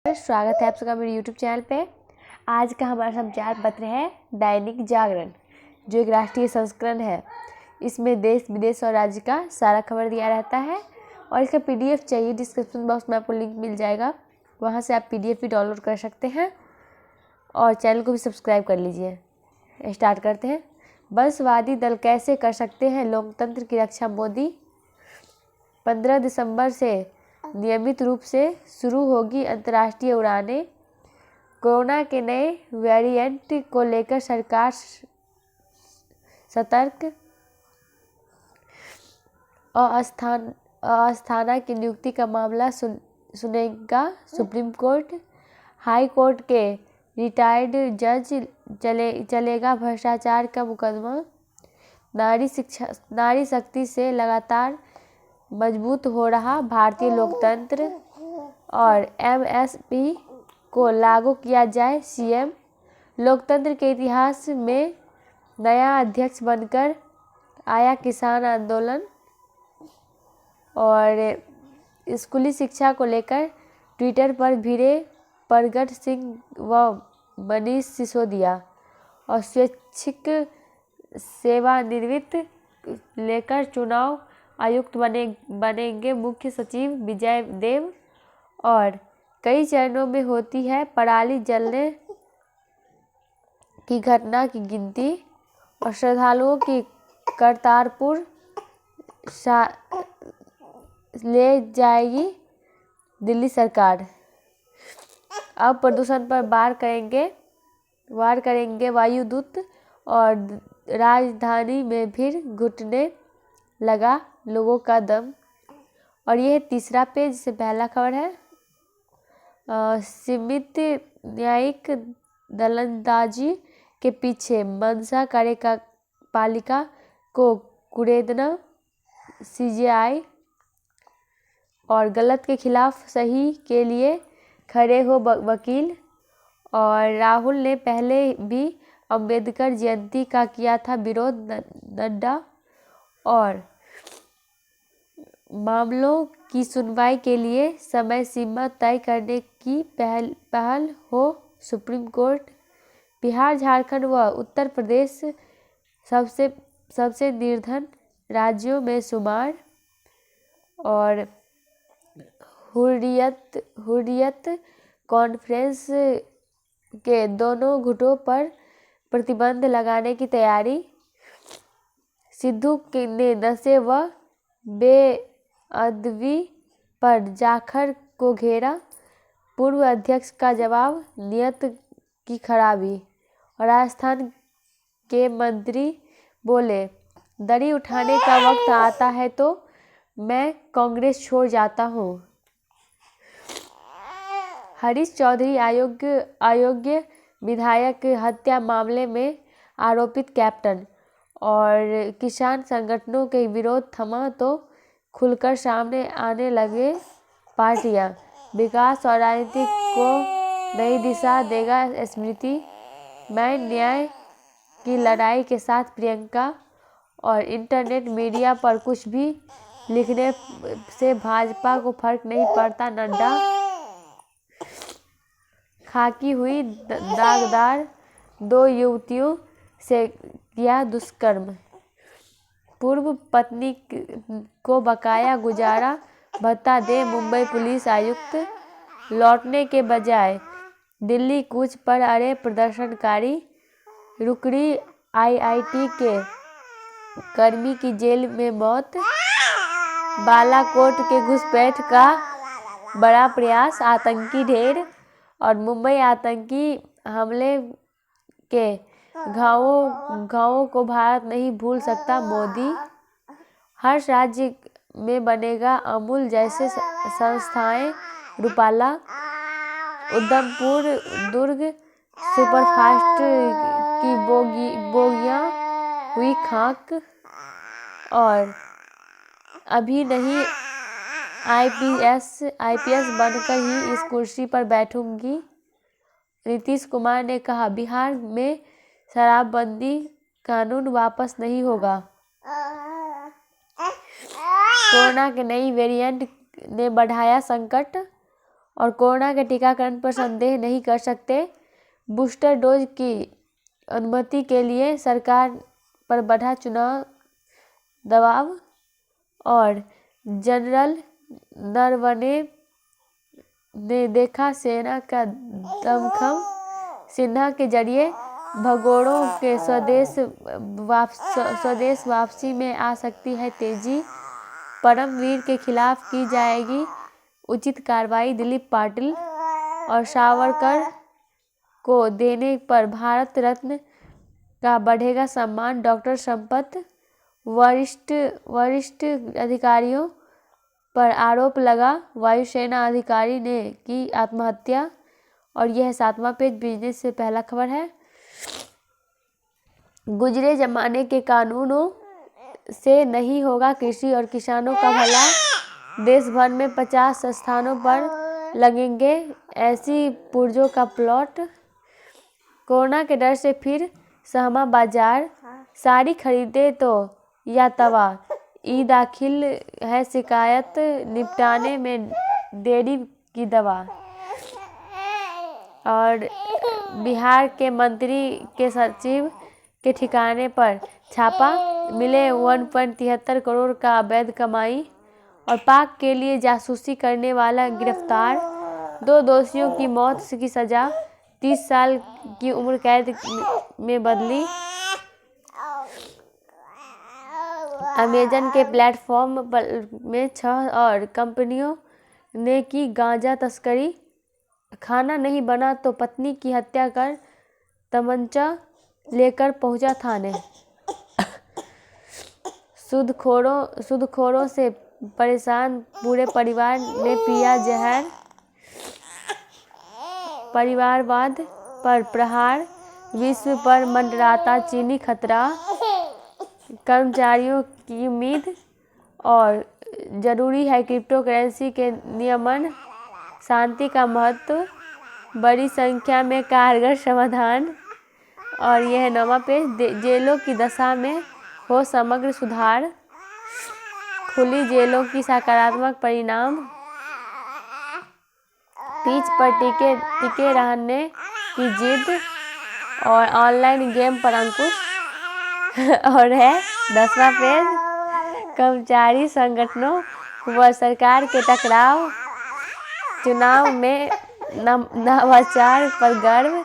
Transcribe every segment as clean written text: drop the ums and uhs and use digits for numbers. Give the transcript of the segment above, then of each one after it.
स्वागत है आप सबका मेरे YouTube चैनल पे। आज का हमारा समाचार पत्र है दैनिक जागरण, जो एक राष्ट्रीय संस्करण है। इसमें देश विदेश और राज्य का सारा खबर दिया रहता है और इसका PDF चाहिए, डिस्क्रिप्शन बॉक्स में आपको लिंक मिल जाएगा, वहाँ से आप PDF भी डाउनलोड कर सकते हैं और चैनल को भी सब्सक्राइब कर लीजिए। स्टार्ट करते हैं। वंशवादी दल कैसे कर सकते हैं लोकतंत्र की रक्षा, मोदी। 15 दिसंबर से नियमित रूप से शुरू होगी अंतर्राष्ट्रीय उड़ानें। कोरोना के नए वेरिएंट को लेकर सरकार सतर्क। अस्थाना की नियुक्ति का मामला सुनेगा सुप्रीम कोर्ट। हाई कोर्ट के रिटायर्ड जज चलेगा भ्रष्टाचार का मुकदमा। नारी शक्ति से लगातार मजबूत हो रहा भारतीय लोकतंत्र और MSP को लागू किया जाए, CM। लोकतंत्र के इतिहास में नया अध्यक्ष बनकर आया किसान आंदोलन। और स्कूली शिक्षा को लेकर ट्विटर पर भिड़े प्रगट सिंह व मनीष सिसोदिया। और स्वैच्छिक सेवानिवृत्त लेकर चुनाव आयुक्त बनेंगे मुख्य सचिव विजय देव। और कई चरणों में होती है पराली जलने की घटना की गिनती। और श्रद्धालुओं की करतारपुर ले जाएगी दिल्ली सरकार। अब प्रदूषण पर वार करेंगे वायुदूत और राजधानी में फिर घुटने लगा लोगों का दम। और यह तीसरा पेज से पहला खबर है। सीमित न्यायिक दखलंदाजी के पीछे मंशा कार्यपालिका को कुरेदना, CJI। और गलत के खिलाफ सही के लिए खड़े हो वकील। और राहुल ने पहले भी अंबेडकर जयंती का किया था विरोध, नड्डा। और मामलों की सुनवाई के लिए समय सीमा तय करने की पहल हो सुप्रीम कोर्ट। बिहार, झारखंड व उत्तर प्रदेश सबसे निर्धन राज्यों में शुमार। और हुर्रियत कॉन्फ्रेंस के दोनों गुटों पर प्रतिबंध लगाने की तैयारी। सिद्धू ने नशे व बेअदबी पर जाखड़ को घेरा, पूर्व अध्यक्ष का जवाब, नियत की खराबी। और राजस्थान के मंत्री बोले, दरी उठाने का वक्त आता है तो मैं कांग्रेस छोड़ जाता हूँ। हरीश चौधरी अयोग्य विधायक हत्या मामले में आरोपित कैप्टन। और किसान संगठनों के विरोध थमा तो खुलकर सामने आने लगे पार्टियां। विकास और राजनीति को नई दिशा देगा स्मृति। मैं न्याय की लड़ाई के साथ प्रियंका। और इंटरनेट मीडिया पर कुछ भी लिखने से भाजपा को फर्क नहीं पड़ता, नड्डा। खाकी हुई दागदार, 2 युवतियों से किया दुष्कर्म। पूर्व पत्नी को बकाया गुजारा भत्ता दे मुंबई पुलिस आयुक्त। लौटने के बजाय दिल्ली कूच पर अड़े प्रदर्शनकारी। रुकड़ी IIT के कर्मी की जेल में मौत। बालाकोट के घुसपैठ का बड़ा प्रयास, आतंकी ढेर। और मुंबई आतंकी हमले के घावों को भारत नहीं भूल सकता, मोदी। हर राज्य में बनेगा अमूल जैसे संस्थाएं, रूपाला। उधमपुर दुर्ग सुपरफास्ट की बोगियां हुई खाक। और अभी नहीं IPS बनकर ही इस कुर्सी पर बैठूंगी। नीतीश कुमार ने कहा, बिहार में शराबबंदी कानून वापस नहीं होगा। कोरोना के नई वेरिएंट ने बढ़ाया संकट। और कोरोना के टीकाकरण पर संदेह नहीं कर सकते। बूस्टर डोज की अनुमति के लिए सरकार पर बढ़ा चुनाव दबाव। और जनरल नरवणे ने देखा सेना का दमखम, सिन्हा के जरिए भगोड़ों के स्वदेश वापसी में आ सकती है तेजी। परमवीर के खिलाफ की जाएगी उचित कार्रवाई। दिलीप पाटिल और सावरकर को देने पर भारत रत्न का बढ़ेगा सम्मान। डॉक्टर संपत, वरिष्ठ अधिकारियों पर आरोप लगा, वायुसेना अधिकारी ने की आत्महत्या। और यह 7वां पेज बिजनेस से पहला खबर है। गुजरे जमाने के कानूनों से नहीं होगा कृषि और किसानों का भला। देश भर में 50 स्थानों पर लगेंगे ऐसी पुर्जों का प्लॉट। कोरोना के डर से फिर सहमा बाजार, साड़ी खरीदे तो या तवा। ई दाखिल है शिकायत, निपटाने में देरी की दवा। और बिहार के मंत्री के सचिव के ठिकाने पर छापा, मिले 1.73 करोड़ का अवैध कमाई। और पाक के लिए जासूसी करने वाला गिरफ्तार। 2 दोषियों की मौत की सजा 30 साल की उम्र कैद में बदली। अमेजन के प्लेटफॉर्म में 6 और कंपनियों ने की गांजा तस्करी। खाना नहीं बना तो पत्नी की हत्या कर तमंचा लेकर पहुंचा थाने। सूदखोरों से परेशान पूरे परिवार ने पिया जहर। परिवारवाद पर प्रहार, विश्व पर मंडराता चीनी खतरा। कर्मचारियों की उम्मीद और जरूरी है क्रिप्टो करेंसी के नियमन। शांति का महत्व, बड़ी संख्या में कारगर समाधान। और यह 9वां पेज, जेलों की दशा में हो समग्र सुधार। खुली जेलों की सकारात्मक परिणाम। पीच पर टिके रहने की जिद और ऑनलाइन गेम पर अंकुश। और है 10वां पेज, कर्मचारी संगठनों व सरकार के टकराव। चुनाव में नवाचार पर गर्व।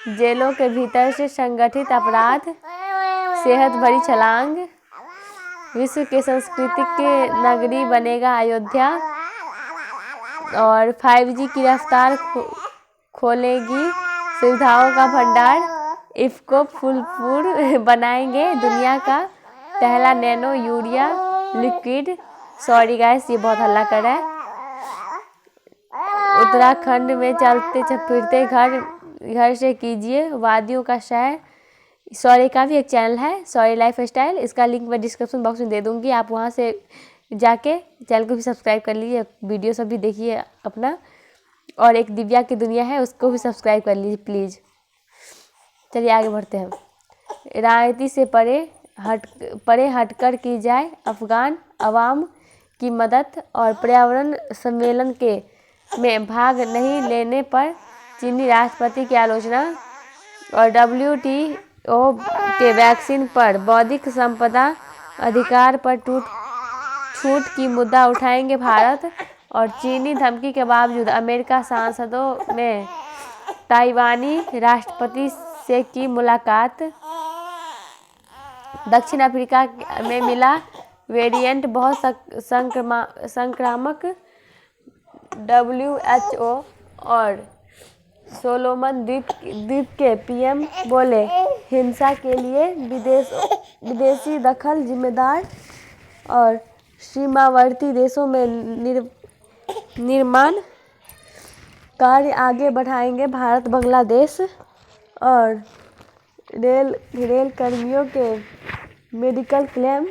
जेलों के भीतर से संगठित अपराध, सेहत भरी छलांग। विश्व के सांस्कृतिक नगरी बनेगा अयोध्या। और 5G की रफ्तार खोलेगी सुविधाओं का भंडार। इफ्को फूलपुर बनाएंगे दुनिया का पहला nano urea liquid. Sorry guys, ये बहुत हल्ला कर रहा है। उत्तराखंड में चलते फिरते घर से कीजिए वादियों का सैर। सॉरी का भी एक चैनल है, सॉरी लाइफ स्टाइल, इसका लिंक मैं डिस्क्रिप्शन बॉक्स में दे दूंगी। आप वहां से जाके चैनल को भी सब्सक्राइब कर लीजिए, वीडियो सब भी देखिए अपना। और एक दिव्या की दुनिया है, उसको भी सब्सक्राइब कर लीजिए प्लीज़। चलिए आगे बढ़ते हैं। राजनीति से परे हटकर की जाए अफगान अवाम की मदद। और पर्यावरण सम्मेलन में भाग नहीं लेने पर चीनी राष्ट्रपति की आलोचना। और WTO के वैक्सीन पर बौद्धिक संपदा अधिकार पर छूट की मुद्दा उठाएंगे भारत। और चीनी धमकी के बावजूद अमेरिका सांसदों में ताइवानी राष्ट्रपति से की मुलाकात। दक्षिण अफ्रीका में मिला वेरिएंट बहुत संक्रामक। WHO और सोलोमन द्वीप के PM बोले हिंसा के लिए विदेशी दखल जिम्मेदार। और सीमावर्ती देशों में निर्माण कार्य आगे बढ़ाएंगे भारत बांग्लादेश। और रेल कर्मियों के मेडिकल क्लेम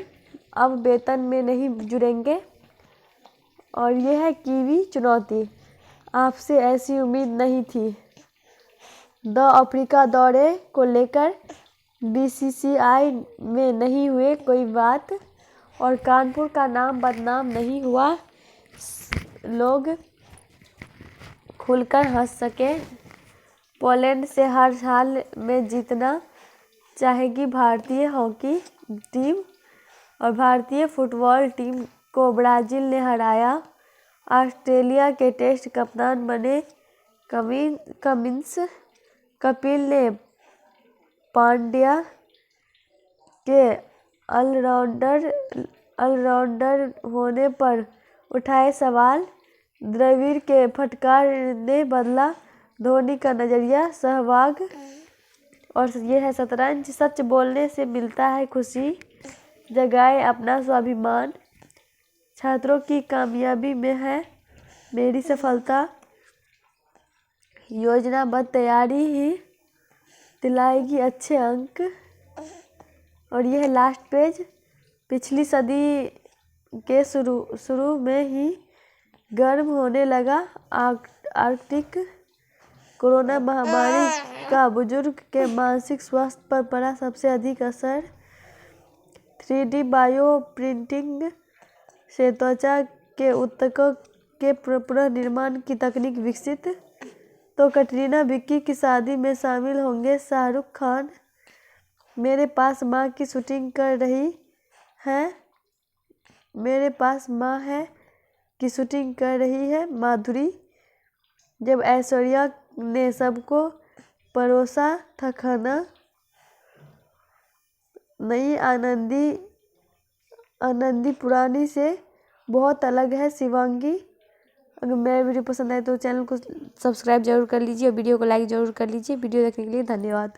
अब वेतन में नहीं जुड़ेंगे। और यह है कीवी चुनौती, आपसे ऐसी उम्मीद नहीं थी। अफ्रीका दौरे को लेकर BCCI में नहीं हुए कोई बात। और कानपुर का नाम बदनाम नहीं हुआ। लोग खुलकर हंस सके। पोलैंड से हर हाल में जीतना चाहेगी भारतीय हॉकी टीम और भारतीय फुटबॉल टीम को ब्राज़ील ने हराया। ऑस्ट्रेलिया के टेस्ट कप्तान बने कमिंस। कपिल ने पांड्या के ऑलराउंडर होने पर उठाए सवाल। द्रविड़ के फटकार ने बदला धोनी का नजरिया। सहवाग और ये है शतरंज। सच बोलने से मिलता है खुशी, जगाए अपना स्वाभिमान। छात्रों की कामयाबी में है मेरी सफलता। योजनाबद्ध तैयारी ही दिलाएगी अच्छे अंक। और यह है लास्ट पेज। पिछली सदी के शुरू में ही गर्म होने लगा आर्कटिक। कोरोना महामारी का बुजुर्ग के मानसिक स्वास्थ्य पर पड़ा सबसे अधिक असर। 3D बायो प्रिंटिंग से त्वचा के ऊतकों के पुनर्निर्माण की तकनीक विकसित। तो कटरीना विक्की की शादी में शामिल होंगे शाहरुख खान। मेरे पास माँ की शूटिंग कर रही है। मेरे पास माँ है की शूटिंग कर रही है माधुरी। जब ऐश्वर्या ने सबको परोसा था खाना। नई आनंदी पुरानी से बहुत अलग है शिवांगी। अगर मेरा वीडियो पसंद आए तो चैनल को सब्सक्राइब जरूर कर लीजिए और वीडियो को लाइक जरूर कर लीजिए। वीडियो देखने के लिए धन्यवाद।